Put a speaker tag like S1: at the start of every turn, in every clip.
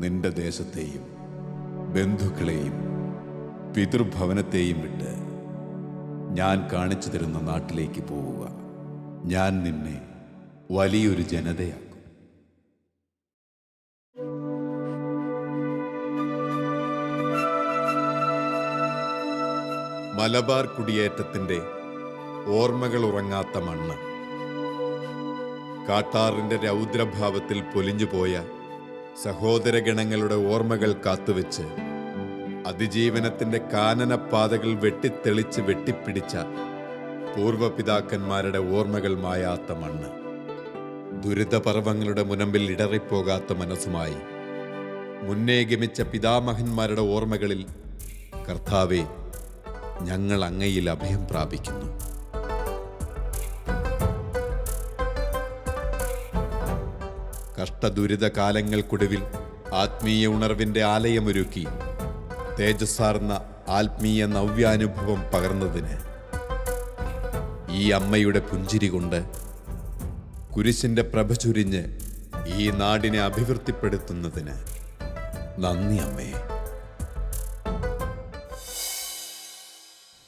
S1: നിന്റെ ദേശത്തെയും ബന്ധുക്കളെയും പിതൃഭവനത്തെയും വിട്ട് ഞാൻ കാണിച്ചു തരുന്ന നാട്ടിലേക്ക് പോവുക. ഞാൻ നിന്നെ വലിയൊരു ജനതയാക്കും. മലബാർ കുടിയേറ്റത്തിന്റെ ഓർമ്മകൾ ഉറങ്ങാത്ത മണ്ണ്, കാട്ടാറിന്റെ രൗദ്രഭാവത്തിൽ പൊലിഞ്ഞുപോയ സഹോദരഗണങ്ങളുടെ ഓർമ്മകൾ കാത്തുവെച്ച് അതിജീവനത്തിന്റെ കാനനപ്പാതകൾ വെട്ടിത്തെളിച്ച് വെട്ടിപ്പിടിച്ച പൂർവപിതാക്കന്മാരുടെ ഓർമ്മകൾ മായാത്ത മണ്ണ്, ദുരിതപർവങ്ങളുടെ മുനമ്പിൽ ഇടറിപ്പോകാത്ത മനസ്സുമായി മുന്നേ ഗമിച്ച പിതാമഹന്മാരുടെ ഓർമ്മകളിൽ കർത്താവേ, ഞങ്ങൾ അങ്ങയിൽ അഭയം പ്രാപിക്കുന്നു. കഷ്ടദുരിത കാലങ്ങൾക്കൊടുവിൽ ആത്മീയ ഉണർവിന്റെ ആലയമൊരുക്കി തേജസ്സാർന്ന ആത്മീയ നവ്യാനുഭവം പകർന്നതിന്, ഈ അമ്മയുടെ പുഞ്ചിരി കൊണ്ട് കുരിശിന്റെ പ്രഭ ചുരിഞ്ഞ് ഈ നാടിനെ അഭിവൃദ്ധിപ്പെടുത്തുന്നതിന് നന്ദി അമ്മേ.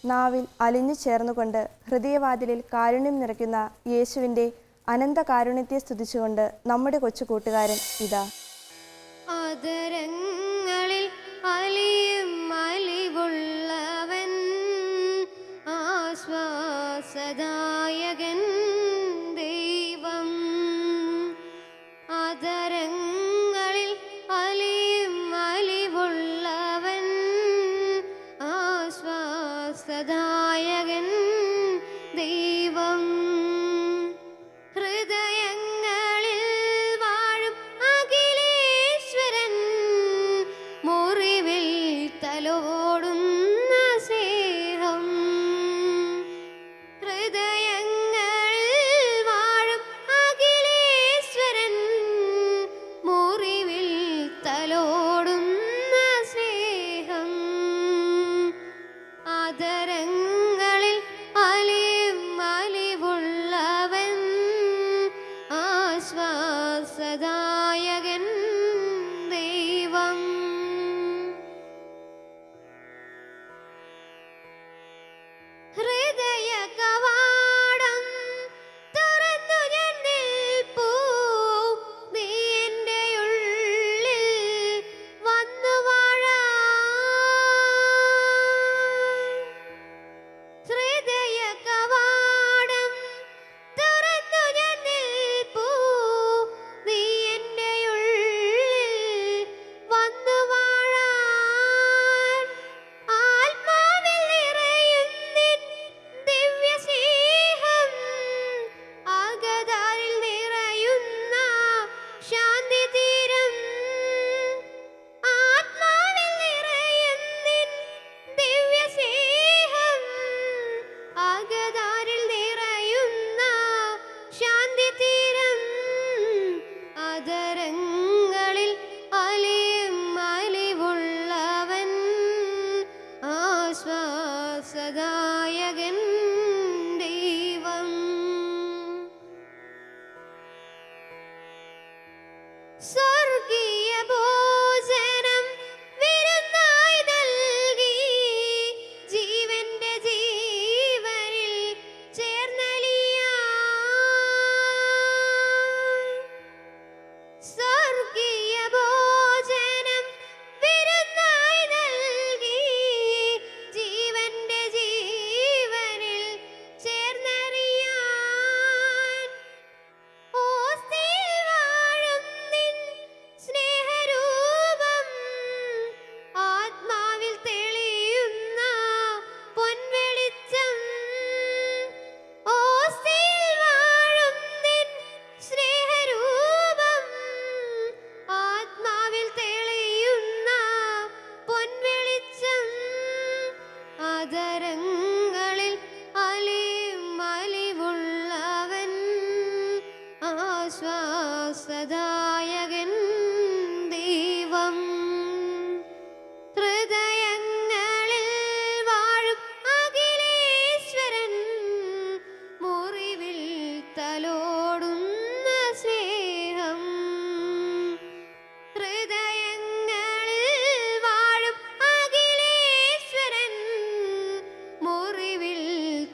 S2: നാവിൽ അലിഞ്ഞു ചേർന്നുകൊണ്ട് ഹൃദയവാതിലിൽ കാരുണ്യം നിറയ്ക്കുന്ന യേശുവിൻ്റെ അനന്ത കാരുണ്യത്തെ സ്തുതിച്ചുകൊണ്ട് നമ്മുടെ കൊച്ചു കൂട്ടുകാരൻ ഇതാ.
S3: ആദരങ്ങളിൽ അലിയും അലിവുള്ളവൻ, ആശ്വാസദായകൻ ദൈവം. ആദരങ്ങളിൽ അലിയും അലിവുള്ളവൻ, ആശ്വാസദായകൻ ദൈവം. ഹൃദയങ്ങളിൽ വാഴും അഖിലേശ്വരൻ,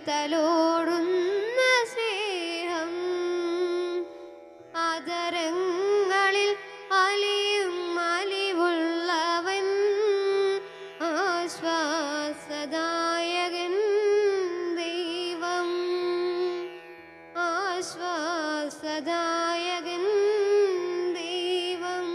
S3: തലോടുന്ന സ്നേഹം ആദരങ്ങളിൽ അലിയും അലിവുള്ളവൻ ആശ്വാസദായകൻ ദൈവം ആശ്വാസദായകൻ ദൈവം.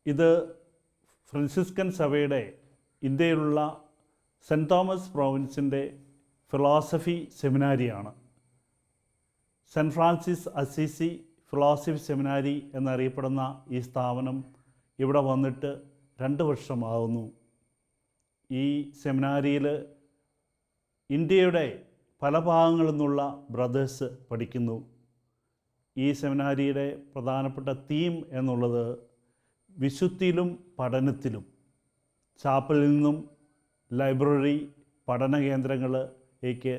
S4: ഇത് ഫ്രാൻസിസ്കൻ സഭയുടെ ഇന്ത്യയിലുള്ള സെൻറ്റ് തോമസ് പ്രോവിൻസിൻ്റെ ഫിലോസഫി സെമിനാരിയാണ്. സെൻറ്റ് ഫ്രാൻസിസ് അസീസി ഫിലോസഫി സെമിനാരി എന്നറിയപ്പെടുന്ന ഈ സ്ഥാപനം ഇവിടെ വന്നിട്ട് 2 വർഷമാകുന്നു. ഈ സെമിനാരിയിൽ ഇന്ത്യയുടെ പല ഭാഗങ്ങളിൽ നിന്നുള്ള ബ്രദേഴ്സ് പഠിക്കുന്നു. ഈ സെമിനാരിയുടെ പ്രധാനപ്പെട്ട തീം എന്നുള്ളത് വിശുദ്ധിയിലും പഠനത്തിലും. ചാപ്പലിൽ നിന്നും ലൈബ്രറി പഠന കേന്ദ്രങ്ങളിലേക്ക്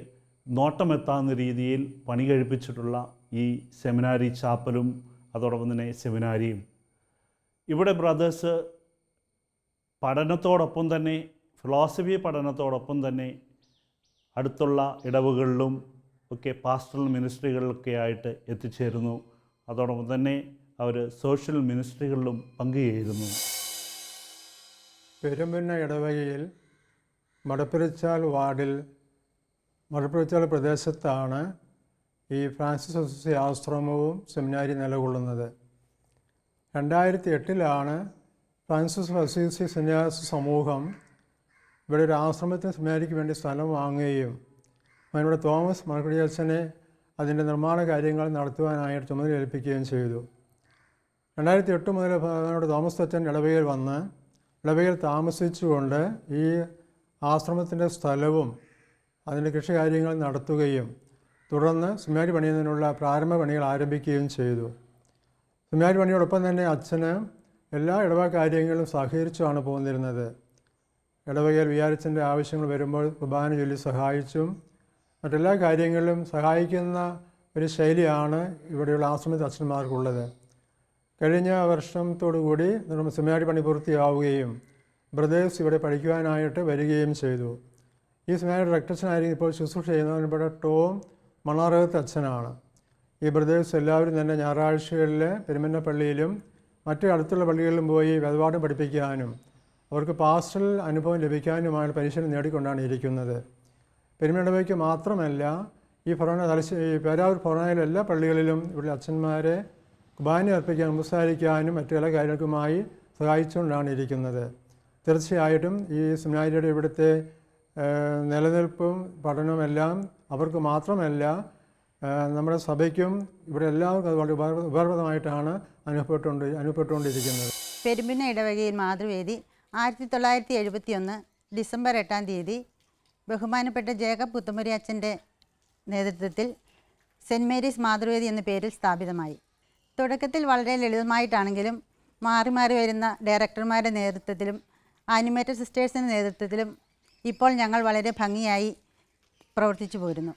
S4: നോട്ടമെത്താവുന്ന രീതിയിൽ പണി കഴിപ്പിച്ചിട്ടുള്ള ഈ സെമിനാരി ചാപ്പലും അതോടൊപ്പം തന്നെ സെമിനാരിയും. ഇവിടെ ബ്രദേഴ്സ് പഠനത്തോടൊപ്പം തന്നെ ഫിലോസഫി പഠനത്തോടൊപ്പം തന്നെ അടുത്തുള്ള ഇടവുകളിലും ഒക്കെ പാസ്റ്ററൽ മിനിസ്ട്രികളിലൊക്കെ ആയിട്ട് എത്തിച്ചേരുന്നു. അതോടൊപ്പം തന്നെ അവർ സോഷ്യൽ മിനിസ്ട്രികളിലും പങ്കുചേരുന്നു.
S5: പെരുമ്പുന്ന ഇടവകയിൽ മടപ്പുരച്ചാൽ വാർഡിൽ മടപ്പുരച്ചാൽ പ്രദേശത്താണ് ഈ ഫ്രാൻസിസ് അസീസി ആശ്രമവും സെമിനാരി നിലകൊള്ളുന്നത്. 2008 ഫ്രാൻസിസ് അസീസി സന്യാസ സമൂഹം ഇവിടെ ഒരു ആശ്രമത്തിന് സെമിനാരിക്ക് വേണ്ടി സ്ഥലം വാങ്ങുകയും അതിലൂടെ തോമസ് മർക്കടിയച്ചനെ അതിൻ്റെ നിർമ്മാണ കാര്യങ്ങൾ നടത്തുവാനായിട്ട് ചുമതല ഏൽപ്പിക്കുകയും ചെയ്തു. 2008 മുതൽ തോമസ് അച്ഛൻ ഇടവകയിൽ വന്ന് ഇടവകയിൽ താമസിച്ചുകൊണ്ട് ഈ ആശ്രമത്തിൻ്റെ സ്ഥലവും അതിൻ്റെ കൃഷി കാര്യങ്ങൾ നടത്തുകയും തുടർന്ന് സെമിനാരി പണിയുന്നതിനുള്ള പ്രാരംഭ പണികൾ ആരംഭിക്കുകയും ചെയ്തു. സെമിനാരി പണിയോടൊപ്പം തന്നെ അച്ഛന് എല്ലാ ഇടവക കാര്യങ്ങളും സഹകരിച്ചുമാണ് പോന്നിരുന്നത്. ഇടവകയിൽ വികാരിച്ചൻ്റെ ആവശ്യങ്ങൾ വരുമ്പോൾ കുർബാന ചൊല്ലി സഹായിച്ചും മറ്റെല്ലാ കാര്യങ്ങളിലും സഹായിക്കുന്ന ഒരു ശൈലിയാണ് ഇവിടെയുള്ള ആശ്രമത്തിൽ അച്ഛന്മാർക്കുള്ളത്. കഴിഞ്ഞ വർഷത്തോടുകൂടി സെമിനാരി പണി പൂർത്തിയാവുകയും ബ്രദേഴ്സ് ഇവിടെ പഠിക്കുവാനായിട്ട് വരികയും ചെയ്തു. ഈ സെമിനാരി ഡയറക്ടറച്ഛനായിരിക്കും ഇപ്പോൾ ശുശ്രൂഷ ചെയ്യുന്നതിൽപ്പെട്ട ടോം മണാറകത്ത് അച്ഛനാണ്. ഈ ബ്രദേഴ്സ് എല്ലാവരും തന്നെ ഞായറാഴ്ചകളിൽ പെരുമന്ന പള്ളിയിലും മറ്റ് അടുത്തുള്ള പള്ളികളിലും പോയി വേദപാഠം പഠിപ്പിക്കാനും അവർക്ക് പാസ്റ്ററൽ അനുഭവം ലഭിക്കാനുമായ പരിശീലനം നേടിക്കൊണ്ടാണ് ഇരിക്കുന്നത്. പെരുമയിടവയ്ക്ക് മാത്രമല്ല ഈ പേരാവൂർ ഫൊറോനയിലെ എല്ലാ പള്ളികളിലും ഇവിടെ അച്ഛന്മാരെ കുർബാന അർപ്പിക്കാൻ സംസാരിക്കാനും മറ്റു പല കാര്യങ്ങൾക്കുമായി സഹായിച്ചുകൊണ്ടാണ് ഇരിക്കുന്നത്. തീർച്ചയായിട്ടും ഈ സെമിനാരിയുടെ ഇവിടുത്തെ നിലനിൽപ്പും പഠനവുമെല്ലാം അവർക്ക് മാത്രമല്ല നമ്മുടെ സഭയ്ക്കും ഇവിടെ എല്ലാവർക്കും അത് വളരെ ഉപകാരപ്രദമായിട്ടാണ് അനുഭവപ്പെട്ടുകൊണ്ടിരിക്കുന്നത്.
S6: പെരുമ്പിന്ന ഇടവകയിൽ മാതൃവേദി 1971 ഡിസംബർ 8 ബഹുമാനപ്പെട്ട ജേക്കബ് പുത്തുമുരി അച്ഛൻ്റെ നേതൃത്വത്തിൽ സെൻറ്റ് മേരീസ് മാതൃവേദി എന്ന പേരിൽ സ്ഥാപിതമായി. തുടക്കത്തിൽ വളരെ ലളിതമായിട്ടാണെങ്കിലും മാറി മാറി വരുന്ന ഡയറക്ടർമാരുടെ നേതൃത്വത്തിലും ആനിമേറ്റഡ് സിസ്റ്റേഴ്സിൻ്റെ നേതൃത്വത്തിലും ഇപ്പോൾ ഞങ്ങൾ വളരെ ഭംഗിയായി പ്രവർത്തിച്ചു പോരുന്നു.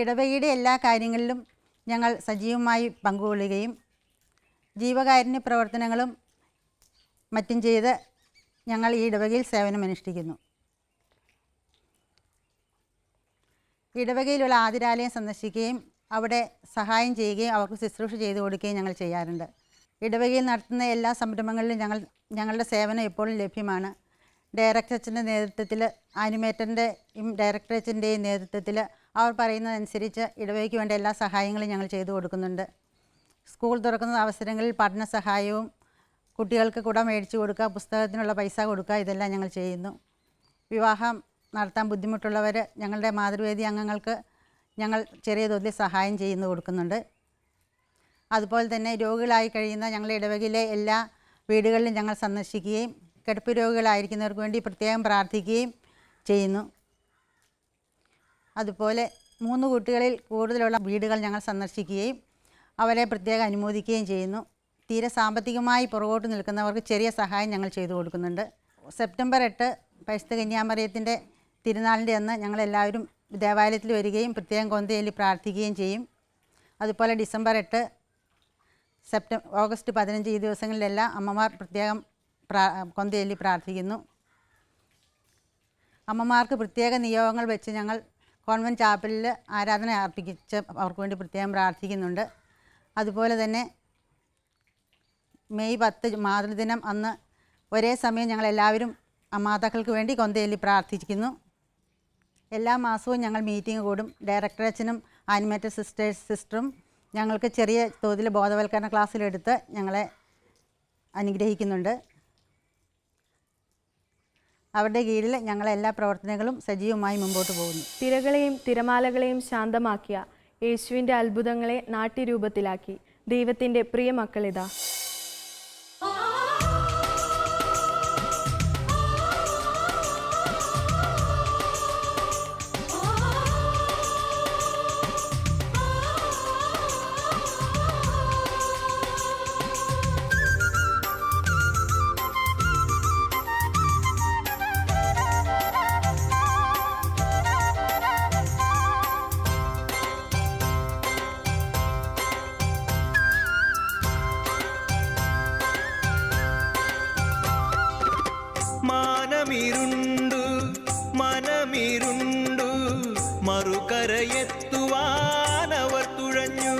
S6: ഇടവകയുടെ എല്ലാ കാര്യങ്ങളിലും ഞങ്ങൾ സജീവമായി പങ്കുകൊള്ളുകയും ജീവകാരുണ്യ പ്രവർത്തനങ്ങളും മറ്റും ചെയ്ത് ഞങ്ങൾ ഈ ഇടവകയിൽ സേവനമനുഷ്ഠിക്കുന്നു. ഇടവകയിലുള്ള ആതിരാലയം സന്ദർശിക്കുകയും അവിടെ സഹായം ചെയ്യുകയും അവർക്ക് ശുശ്രൂഷ ചെയ്തു കൊടുക്കുകയും ഞങ്ങൾ ചെയ്യാറുണ്ട്. ഇടവകയിൽ നടത്തുന്ന എല്ലാ സംരംഭങ്ങളിലും ഞങ്ങളുടെ സേവനം എപ്പോഴും ലഭ്യമാണ്. ഡയറക്ടർ അച്ഛൻ്റെ നേതൃത്വത്തിൽ ആനിമേറ്ററിൻ്റെയും ഡയറക്ടർ അച്ഛൻ്റെയും നേതൃത്വത്തിൽ അവർ പറയുന്നതനുസരിച്ച് ഇടവകയ്ക്ക് വേണ്ട എല്ലാ സഹായങ്ങളും ഞങ്ങൾ ചെയ്തു കൊടുക്കുന്നുണ്ട്. സ്കൂൾ തുറക്കുന്ന അവസരങ്ങളിൽ പഠന സഹായവും കുട്ടികൾക്ക് കുട മേടിച്ചു കൊടുക്കുക, പുസ്തകത്തിനുള്ള പൈസ കൊടുക്കുക, ഇതെല്ലാം ഞങ്ങൾ ചെയ്യുന്നു. വിവാഹം നടത്താൻ ബുദ്ധിമുട്ടുള്ളവർ ഞങ്ങളുടെ മാതൃവേദി അംഗങ്ങൾക്ക് ഞങ്ങൾ ചെറിയ തോതിൽ സഹായം ചെയ്യുന്നു കൊടുക്കുന്നുണ്ട്. അതുപോലെ തന്നെ രോഗികളായി കഴിയുന്ന ഞങ്ങളുടെ ഇടവകയിലെ എല്ലാ വീടുകളിലും ഞങ്ങൾ സന്ദർശിക്കുകയും കിടപ്പ് രോഗികളായിരിക്കുന്നവർക്ക് വേണ്ടി പ്രത്യേകം പ്രാർത്ഥിക്കുകയും ചെയ്യുന്നു. അതുപോലെ 3 കുട്ടികളിൽ കൂടുതലുള്ള വീടുകൾ ഞങ്ങൾ സന്ദർശിക്കുകയും അവരെ പ്രത്യേകം അനുമോദിക്കുകയും ചെയ്യുന്നു. തീരെ സാമ്പത്തികമായി പുറകോട്ട് നിൽക്കുന്നവർക്ക് ചെറിയ സഹായം ഞങ്ങൾ ചെയ്തു കൊടുക്കുന്നുണ്ട്. സെപ്റ്റംബർ 8 പരിശുദ്ധ കന്യാമറിയത്തിൻ്റെ തിരുനാളിൻ്റെ അന്ന് ഞങ്ങളെല്ലാവരും ദേവാലയത്തിൽ വരികയും പ്രത്യേകം കൊന്തയൊല്ലി പ്രാർത്ഥിക്കുകയും ചെയ്യും. അതുപോലെ ഡിസംബർ 8, ഓഗസ്റ്റ് 15 ഈ ദിവസങ്ങളിലെല്ലാം അമ്മമാർ പ്രത്യേകം കൊന്തയൊല്ലി പ്രാർത്ഥിക്കുന്നു. അമ്മമാർക്ക് പ്രത്യേക നിയോഗങ്ങൾ വെച്ച് ഞങ്ങൾ കോൺവെൻറ്റ് ചാപ്പലിൽ ആരാധന അർപ്പിച്ച് അവർക്ക് വേണ്ടി പ്രത്യേകം പ്രാർത്ഥിക്കുന്നുണ്ട്. അതുപോലെ തന്നെ മെയ് 10 മാതൃദിനം അന്ന് ഒരേ സമയം ഞങ്ങളെല്ലാവരും മാതാക്കൾക്ക് വേണ്ടി കൊന്തയൊല്ലി പ്രാർത്ഥിക്കുന്നു. എല്ലാ മാസവും ഞങ്ങൾ മീറ്റിംഗ് കൂടും. ഡയറക്ടർ അച്ഛനും ആനിമേറ്റർ സിസ്റ്ററും ഞങ്ങൾക്ക് ചെറിയ തോതിൽ ബോധവൽക്കരണ ക്ലാസ്സിലെടുത്ത് ഞങ്ങളെ അനുഗ്രഹിക്കുന്നുണ്ട്. അവരുടെ കീഴിൽ ഞങ്ങളെല്ലാ പ്രവർത്തനങ്ങളും സജീവമായി മുമ്പോട്ട് പോകുന്നു.
S7: തിരകളെയും തിരമാലകളെയും ശാന്തമാക്കിയ യേശുവിൻ്റെ അത്ഭുതങ്ങളെ നാട്യരൂപത്തിലാക്കി ദൈവത്തിൻ്റെ പ്രിയ മക്കളിതാ.
S8: മാനമിരുണ്ടു മനമിരുണ്ടു മറുകരയെത്തുവാനവർ തുഴഞ്ഞു.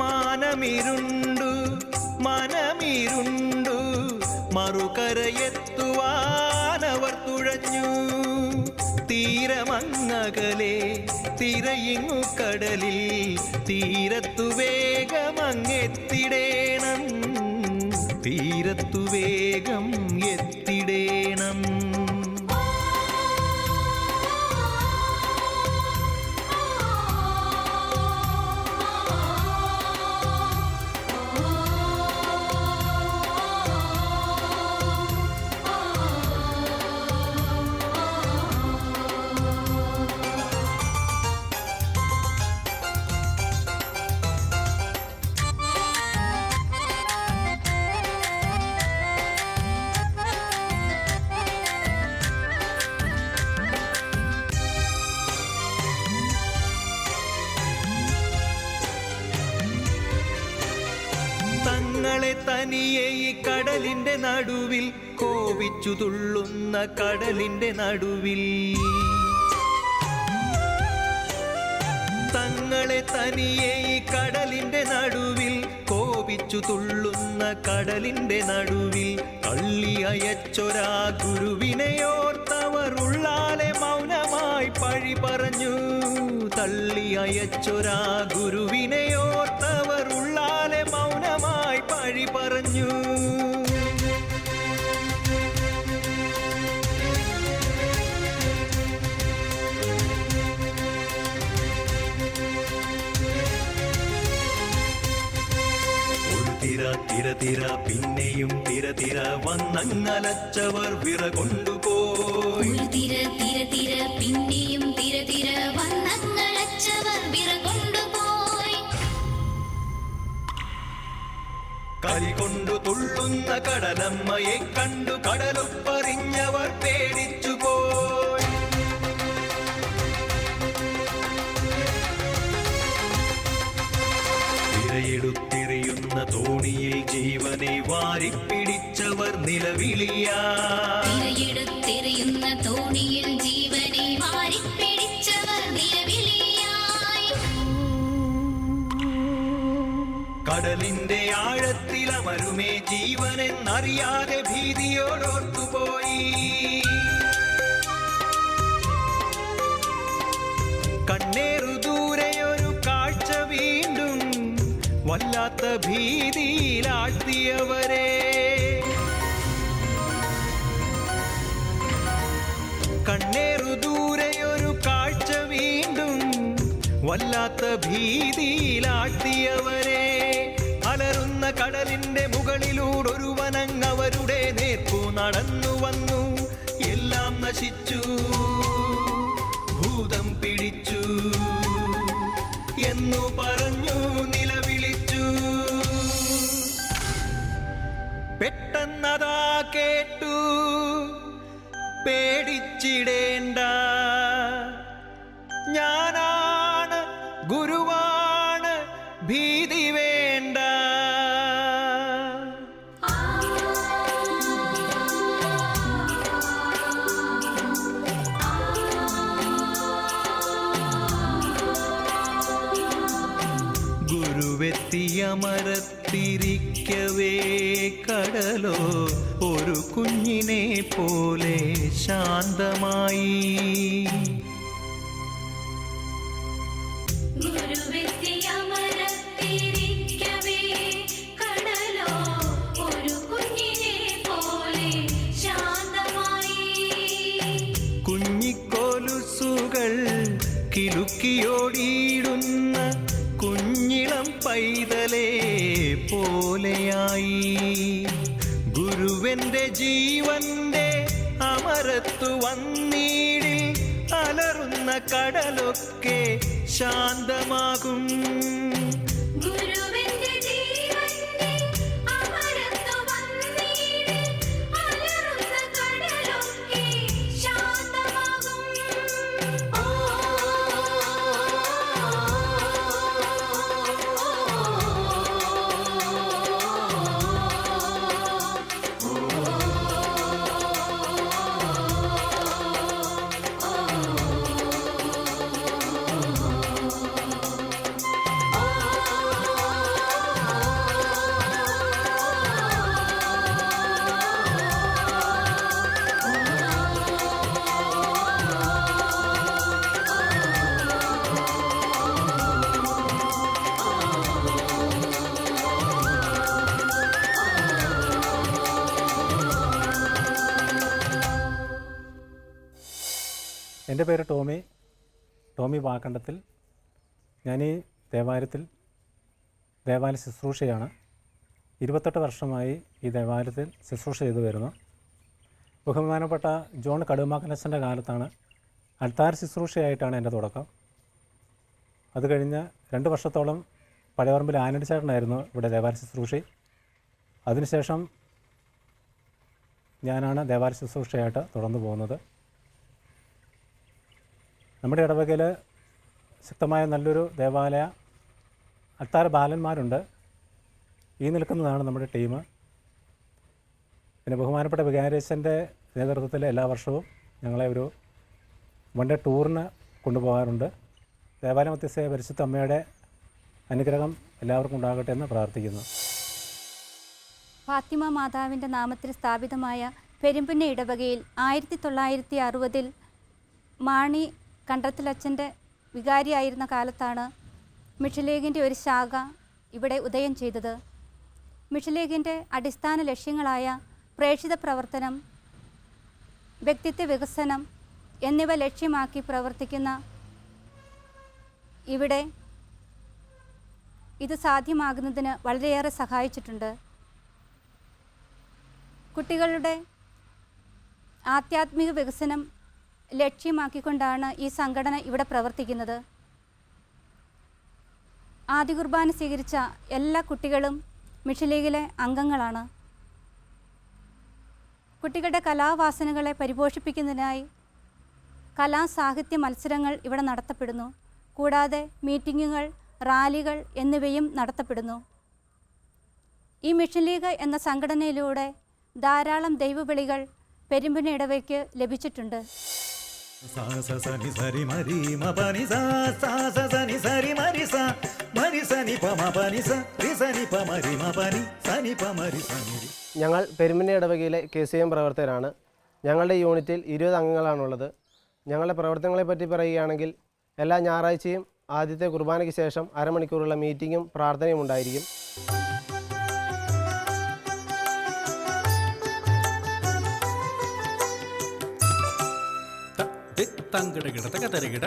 S8: മാനമിരുണ്ടു മനമിരുണ്ടു മറുകരയെത്തുവാനവർ തുഴഞ്ഞു. തീരമങ്ങകലെ തിരയിങ്ങു കടലിൽ തീരത്തു വേഗമങ്ങെത്തിടേണം, തീരത്തു വേഗം എത്തിടേണം. തങ്ങളെ തനിയെ ഈ കടലിന്റെ നടുവിൽ കോപിച്ചു തുള്ളുന്ന കടലിന്റെ നടുവിൽ, തങ്ങളെ തനിയെ ഈ കടലിന്റെ നടുവിൽ കോപിച്ചു തുള്ളുന്ന കടലിന്റെ നടുവിൽ തള്ളി അയച്ചൊരാ ഗുരുവിനെയോർത്തവർ ഉള്ളാലെ മൗനമായി പഴി പറഞ്ഞു. തള്ളി അയച്ചൊരാ ഗുരുവിനെയോർത്തവർ ഉള്ളാലെ മൗനമായി പഴി പറഞ്ഞു. തിര തിര പിന്നെയും തിര തിര വന്നങ്ങലച്ചവർ വിറ കൊണ്ടുപോയി.
S9: തിര തിര തിര പിന്നെയും തിര തിര വന്നങ്ങലച്ചവർ വിറ കൊണ്ടുപോയി.
S8: കലി കൊണ്ടു തുള്ളുന്ന കടലമ്മയെ കണ്ടു കടലുപ്പറിഞ്ഞവർ പേടിച്ചു പോയി. തിരയെടുത്തെറിയുന്ന തോണിയിൽ ജീവനെ വാരിപ്പിടിച്ചവർ നിലവിളിയായി.
S9: തിരയെടുത്തെറിയുന്ന തോണിയിൽ ജീവനെ വാരിപ്പിടിച്ചവർ നിലവിളിയായി.
S8: കടലിന്റെ ആഴത്തിലമരുമേ ജീവനെന്നറിയാതെ ഭീതിയോടോർത്തുപോയി. കണ്ണേറു ദൂരെയൊരു കാഴ്ച വീണ്ടും വല്ലാത്ത ഭീതിയിലാഴ്ത്തിയവരെ. കണ്ണേറു ദൂരെയൊരു കാഴ്ച വീണ്ടും വല്ലാത്ത ഭീതിയിലാഴ്ത്തിയവരെ. അലറുന്ന കടലിന്റെ മുകളിലൂടൊരുവനങ്ങവരുടെ നേർക്കു നടന്നു വന്നു. എല്ലാം നശിച്ചു, ഭൂതം പിടിച്ചു എന്നു പറഞ്ഞു നിലവിളിച്ചു. പെട്ടെന്നതാ കേട്ടു, പേടിച്ചിടേണ്ട, ഞാനാണ്, ഗുരുവാണ്, ഭീതി വേണ്ട. ഗുരുവെത്തിയമരത്തിരിക്കവേ കടലോ ഒരു കുഞ്ഞിനെ പോലെ ശാന്തമായി.
S9: ഗുരുവെത്തിയമരത്തിരിക്കവേ കടലോ ഒരു കുഞ്ഞിനെ പോലെ ശാന്തമായി.
S8: കുഞ്ഞിക്കോലുസുകൾ കിലുക്കിയോടിയിടുന്ന കുഞ്ഞിളം പൈതലേ പോലെയായി. ഗുരുവന്റെ ജീവന്റെ അമരത്തു വന്നീടിൽ അലറുന്ന കടലൊക്കെ ശാന്തമാകും.
S9: ഗുരുവിന്റെ ജീവന്റെ അമരത്തു വന്നീടിൽ അലറുന്ന കടലൊക്കെ ശാന്തമാകും.
S10: എൻ്റെ പേര് ടോമി വാക്കണ്ടത്തിൽ. ഞാൻ ഈ ദേവാലയ ശുശ്രൂഷയാണ്. 28 വർഷമായി ഈ ദേവാലയത്തിൽ ശുശ്രൂഷ ചെയ്തു വരുന്നു. ബഹുമാനപ്പെട്ട ജോൺ കടുമാക്കനച്ചൻ്റെ കാലത്താണ് അൾത്താര ശുശ്രൂഷയായിട്ടാണ് എൻ്റെ തുടക്കം. അത് കഴിഞ്ഞ് 2 വർഷത്തോളം പഴയപറമ്പിൽ ആനടി ചേട്ടനായിരുന്നു ഇവിടെ ദേവാലയ ശുശ്രൂഷ. അതിനുശേഷം ഞാനാണ് ദേവാലയ ശുശ്രൂഷയായിട്ട് തുടർന്നു പോകുന്നത്. നമ്മുടെ ഇടവകയിൽ ശക്തമായ നല്ലൊരു ദേവാലയ അൾത്താര ബാലന്മാരുണ്ട്. ഈ നിൽക്കുന്നതാണ് നമ്മുടെ ടീം. പിന്നെ ബഹുമാനപ്പെട്ട വികാരിയച്ഛൻ്റെ നേതൃത്വത്തിൽ എല്ലാ വർഷവും ഞങ്ങളെ ഒരു വൺ ഡേ ടൂറിന് കൊണ്ടുപോകാറുണ്ട്. ദേവാലയ മധ്യസ്ഥയായ പരിശുദ്ധ അമ്മയുടെ അനുഗ്രഹം എല്ലാവർക്കും ഉണ്ടാകട്ടെ എന്ന് പ്രാർത്ഥിക്കുന്നു.
S11: ഫാത്തിമ മാതാവിൻ്റെ നാമത്തിൽ സ്ഥാപിതമായ പെരുമ്പുന്ന ഇടവകയിൽ 1960 മാണി കണ്ടത്തിലച്ഛൻ്റെ വികാരിയായിരുന്ന കാലത്താണ് മിഷലേഖിൻ്റെ ഒരു ശാഖ ഇവിടെ ഉദയം ചെയ്തത്. മിഷലേഖിൻ്റെ അടിസ്ഥാന ലക്ഷ്യങ്ങളായ പ്രേക്ഷിത പ്രവർത്തനം, വ്യക്തിത്വ വികസനം എന്നിവ ലക്ഷ്യമാക്കി പ്രവർത്തിക്കുന്ന ഇവിടെ ഇത് സാധ്യമാകുന്നതിന് വളരെയേറെ സഹായിച്ചിട്ടുണ്ട്. കുട്ടികളുടെ ആധ്യാത്മിക വികസനം ലക്ഷ്യമാക്കിക്കൊണ്ടാണ് ഈ സംഘടന ഇവിടെ പ്രവർത്തിക്കുന്നത്. ആദ്യ കുർബാന സ്വീകരിച്ച എല്ലാ കുട്ടികളും മിഷലീഗിലെ അംഗങ്ങളാണ്. കുട്ടികളുടെ കലാവാസനകളെ പരിപോഷിപ്പിക്കുന്നതിനായി കലാസാഹിത്യ മത്സരങ്ങൾ ഇവിടെ നടത്തപ്പെടുന്നു. കൂടാതെ മീറ്റിങ്ങുകൾ, റാലികൾ എന്നിവയും നടത്തപ്പെടുന്നു. ഈ മിഷൻ ലീഗ് എന്ന സംഘടനയിലൂടെ ധാരാളം ദൈവവിളികൾ പെരുമ്പുന്ന ഇടവയ്ക്ക് ലഭിച്ചിട്ടുണ്ട്.
S8: സ സ സ നി സരി മരി മ പ നി സ സ സ സ നി സരി മരി സ മരി സ നി പ മ പ നി സ രി സ നി പ മരി മ പ നി സ നി പ മരി സ നി രി.
S12: ഞങ്ങൾ പെരുമണ്ണി ഇടവകയിലെ KCM പ്രവർത്തകരാണ്. ഞങ്ങളുടെ യൂണിറ്റിൽ 20 അംഗങ്ങളാണുള്ളത്. ഞങ്ങളുടെ പ്രവർത്തനങ്ങളെപ്പറ്റി പറയുകയാണെങ്കിൽ എല്ലാ ഞായറാഴ്ചയും ആദ്യത്തെ കുർബാനയ്ക്ക് ശേഷം അരമണിക്കൂറുള്ള മീറ്റിങ്ങും പ്രാർത്ഥനയും ഉണ്ടായിരിക്കും.
S8: തങ്കിട കിട തക തരകിട